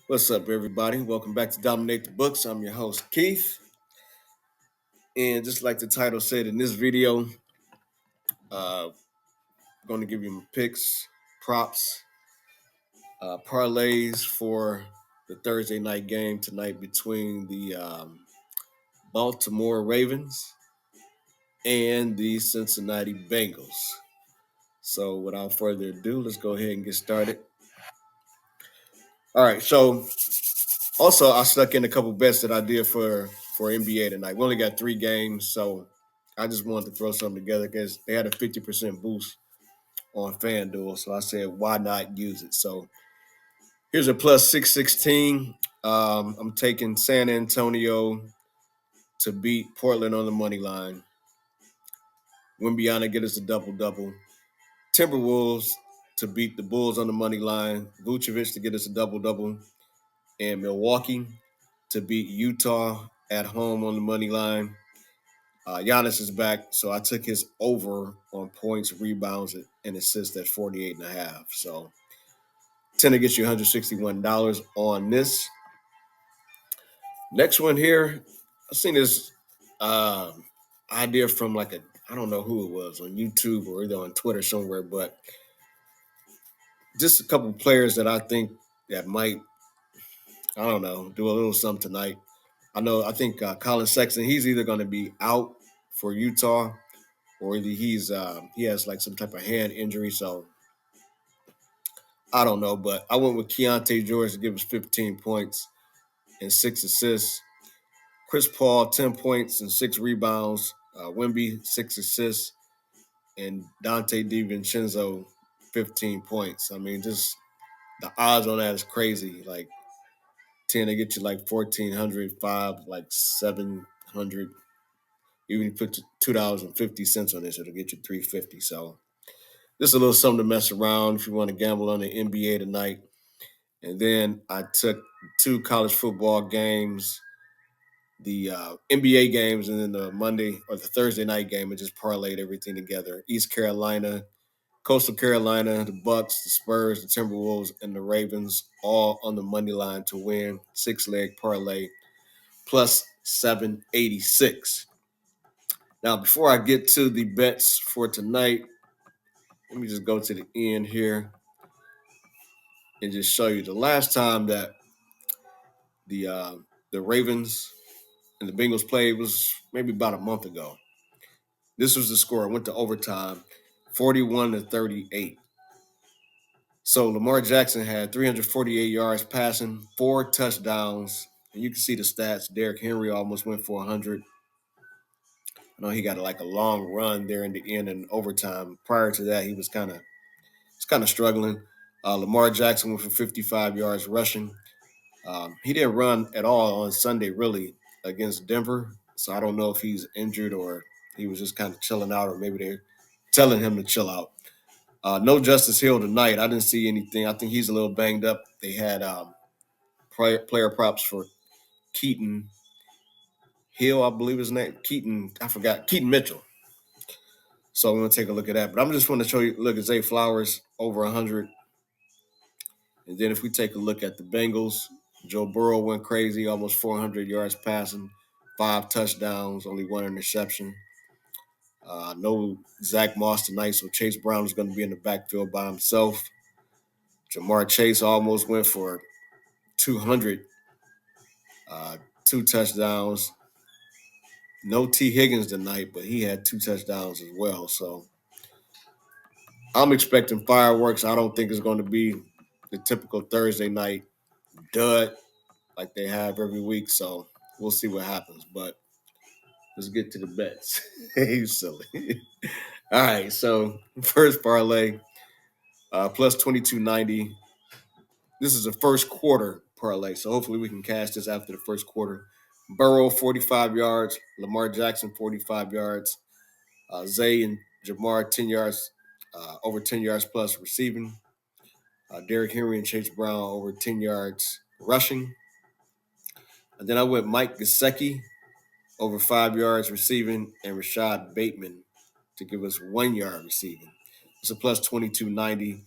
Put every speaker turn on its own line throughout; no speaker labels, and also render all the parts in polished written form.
What's up, everybody? Welcome back to Dominate the Books. I'm your host, Keith. And just like the title said in this video, I'm going to give you my picks, props, parlays for the Thursday night game tonight between the Baltimore Ravens and the Cincinnati Bengals. So without further ado, let's go ahead and get started. All right, so also I stuck in a couple bets that I did for NBA tonight. We only got 3 games, so I just wanted to throw something together because they had a 50% boost on FanDuel. So I said, why not use it? So here's a plus 616. I'm taking San Antonio to beat Portland on the money line. Wimbiana get us a double-double. Timberwolves to beat the Bulls on the money line. Vucevic to get us a double-double. And Milwaukee to beat Utah at home on the money line. Giannis is back, so I took his over on points, rebounds, and assists at 48.5. So tend to get you $161 on this. Next one here, I seen this idea from I don't know who it was on YouTube or either on Twitter somewhere, but just a couple players that I think that might, I don't know, do a little something tonight. I think Colin Sexton, he's either going to be out for Utah or either he has like some type of hand injury. So I don't know, but I went with Keontae George to give us 15 points and 6 assists. Chris Paul, 10 points and 6 rebounds. Wemby, 6 assists. And Dante DiVincenzo, 15 points. I mean, just the odds on that is crazy. Like 10, they get you like 1,400, 5, like 700. Even if you put $2.50 on this, it'll get you 350. So just a little something to mess around if you want to gamble on the NBA tonight. And then I took 2 college football games, the NBA games, and then the Monday or the Thursday night game, and just parlayed everything together. East Carolina, Coastal Carolina, the Bucks, the Spurs, the Timberwolves, and the Ravens, all on the money line to win. 6-leg parlay plus 786. Now, before I get to the bets for tonight, let me just go to the end here and just show you the last time that the Ravens and the Bengals played was maybe about a month ago. This was the score. It went to overtime, 41-38. So Lamar Jackson had 348 yards passing, 4 touchdowns, and you can see the stats. Derrick Henry almost went for 100. I know he got like a long run there in the end and overtime. Prior to that, he was kind of struggling. Lamar Jackson went for 55 yards rushing. He didn't run at all on Sunday, really, against Denver. So I don't know if he's injured or he was just kind of chilling out, or maybe they're telling him to chill out. No Justice Hill tonight. I didn't see anything. I think he's a little banged up. They had player props for Keaton Hill, I believe his name. Keaton Mitchell. So I'm going to take a look at that. But I'm just going to show you, look at Zay Flowers, over 100. And then if we take a look at the Bengals, Joe Burrow went crazy, almost 400 yards passing, 5 touchdowns, only 1 interception. No Zach Moss tonight, so Chase Brown is going to be in the backfield by himself. Jamar Chase almost went for 200, 2 touchdowns. No T. Higgins tonight, but he had 2 touchdowns as well. So I'm expecting fireworks. I don't think it's going to be the typical Thursday night dud like they have every week. So we'll see what happens. But let's get to the bets. You silly. All right. So first parlay, plus 2290. This is a first quarter parlay. So hopefully we can cash this after the first quarter. Burrow, 45 yards. Lamar Jackson, 45 yards. Zay and Jamar, 10 yards, over 10 yards plus receiving. Derrick Henry and Chase Brown, over 10 yards rushing. And then I went Mike Gesicki, over 5 yards receiving, and Rashad Bateman to give us 1 yard receiving. It's a plus 2290.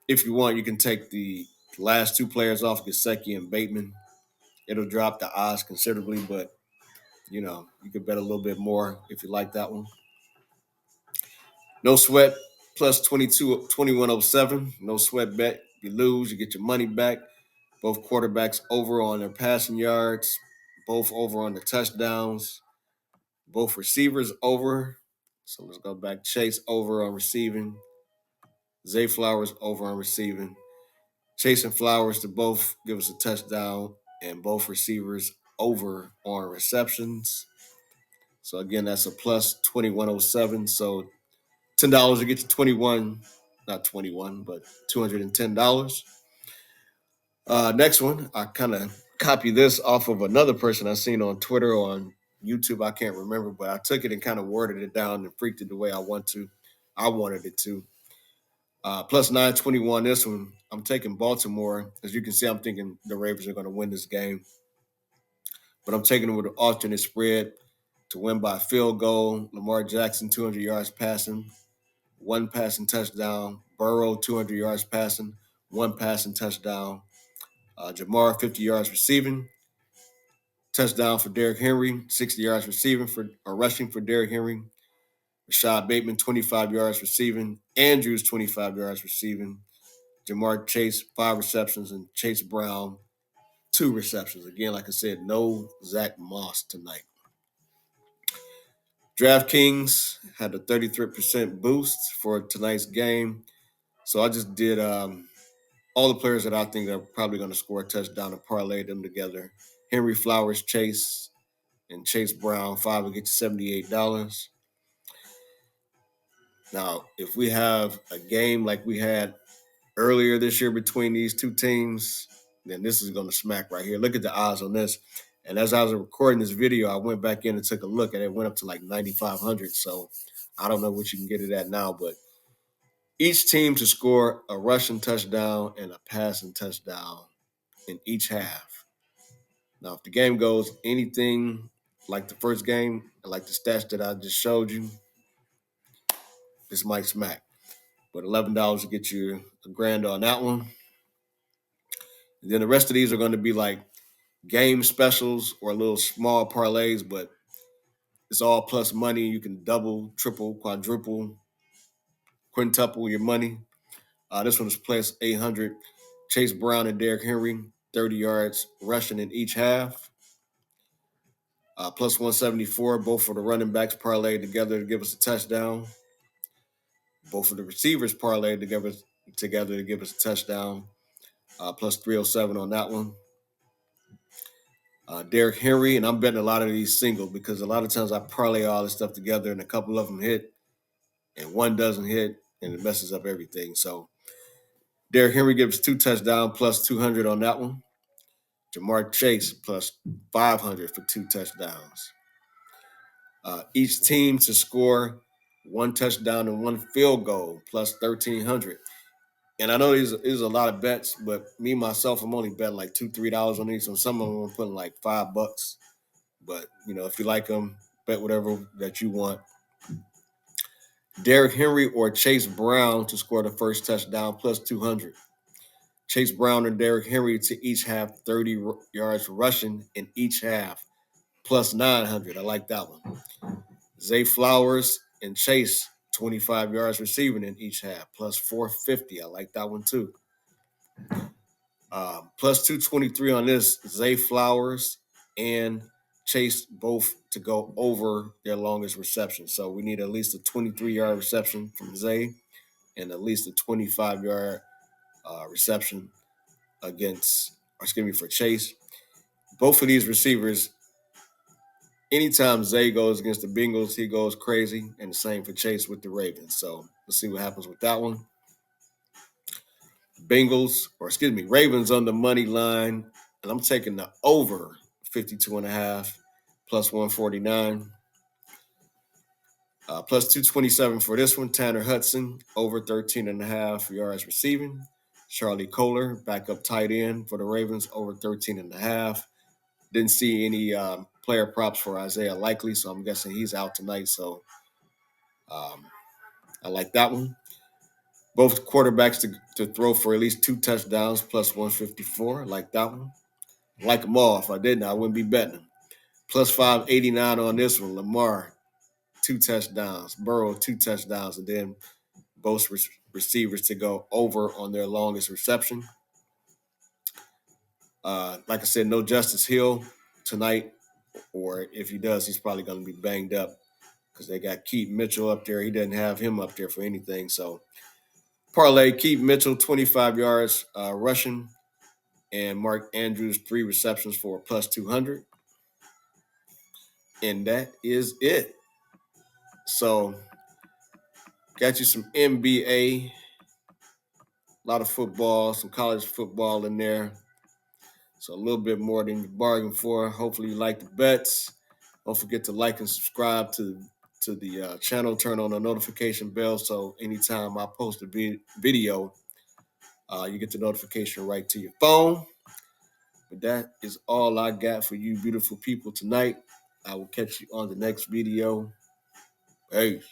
If you want, you can take the Last two players off, Gesicki and Bateman. It'll drop the odds considerably, but you could bet a little bit more if you like that one. No sweat plus 2107. No sweat bet. You lose, you get your money back. Both quarterbacks over on their passing yards, both over on the touchdowns, both receivers over. So let's go back. Chase over on receiving. Zay Flowers over on receiving. Chase and Flowers to both give us a touchdown, and both receivers over on receptions. So again, that's a plus 2107. So $10 to get you 21, not 21, but $210. Next one, I kind of copied this off of another person I seen on Twitter or on YouTube. I can't remember, but I took it and kind of worded it down and freaked it the way I wanted it to. Plus 921. This one, I'm taking Baltimore. As you can see, I'm thinking the Ravens are going to win this game, but I'm taking it with an alternate spread to win by field goal. Lamar Jackson 200 yards passing, one passing touchdown. Burrow 200 yards passing, one passing touchdown. Jamar 50 yards receiving, touchdown for Derrick Henry, 60 yards rushing for Derrick Henry. Rashad Bateman 25 yards receiving, Andrews 25 yards receiving. Jamar Chase 5 receptions, and Chase Brown 2 receptions. Again, like I said, no Zach Moss tonight. DraftKings had a 33% boost for tonight's game. So I just did all the players that I think are probably going to score a touchdown and parlay them together. Henry, Flowers, Chase, and Chase Brown, 5 will get you $78. Now, if we have a game like we had earlier this year between these two teams, then this is going to smack right here. Look at the odds on this. And as I was recording this video, I went back in and took a look, and it went up to like 9,500. So I don't know what you can get it at now, but each team to score a rushing touchdown and a passing touchdown in each half. Now, if the game goes anything like the first game, like the stats that I just showed you, this might smack. But $11 to get you a grand on that one. And then the rest of these are going to be like game specials or little small parlays, but it's all plus money. You can double, triple, quadruple, quintuple your money. This one is plus 800. Chase Brown and Derrick Henry, 30 yards rushing in each half. Plus 174, both for the running backs parlay together to give us a touchdown. Both of the receivers parlay together to give us a touchdown. Plus 307 on that one. Derrick Henry, and I'm betting a lot of these single because a lot of times I parlay all this stuff together and a couple of them hit and one doesn't hit and it messes up everything. So Derrick Henry gives 2 touchdowns plus 200 on that one. Jamar Chase plus 500 for 2 touchdowns. Each team to score 1 touchdown and 1 field goal plus 1,300. And I know these is a lot of bets, but me myself, I'm only betting like $2-3 on these. So some of them I'm putting like $5. But if you like them, bet whatever that you want. Derrick Henry or Chase Brown to score the first touchdown plus 200. Chase Brown and Derrick Henry to each have 30 yards rushing in each half plus 900. I like that one. Zay Flowers and Chase 25 yards receiving in each half plus 450. I like that one too. Plus 223 on this. Zay Flowers and Chase both to go over their longest reception. So we need at least a 23-yard reception from Zay and at least a 25-yard reception for Chase. Both of these receivers, anytime Zay goes against the Bengals, he goes crazy, and the same for Chase with the Ravens. So let's see what happens with that one. Ravens on the money line, and I'm taking the over 52.5 plus 149. Plus 227 for this one. Tanner Hudson over 13.5 yards receiving. Charlie Kohler, backup tight end for the Ravens, over 13.5. Didn't see any player props for Isaiah Likely, so I'm guessing he's out tonight. So I like that one. Both quarterbacks to throw for at least 2 touchdowns plus 154. I like that one. I like them all. If I didn't, I wouldn't be betting them. Plus 589 on this one. Lamar, 2 touchdowns. Burrow, 2 touchdowns. And then both receivers to go over on their longest reception. Like I said, no Justice Hill tonight, or if he does, he's probably going to be banged up because they got Keith Mitchell up there. He doesn't have him up there for anything. So parlay Keith Mitchell, 25 yards rushing, and Mark Andrews, 3 receptions for plus 200. And that is it. So got you some NBA, a lot of football, some college football in there. So a little bit more than you bargained for. Hopefully you like the bets. Don't forget to like and subscribe to the channel. Turn on the notification bell so anytime I post a video, you get the notification right to your phone. But that is all I got for you beautiful people tonight. I will catch you on the next video. Peace.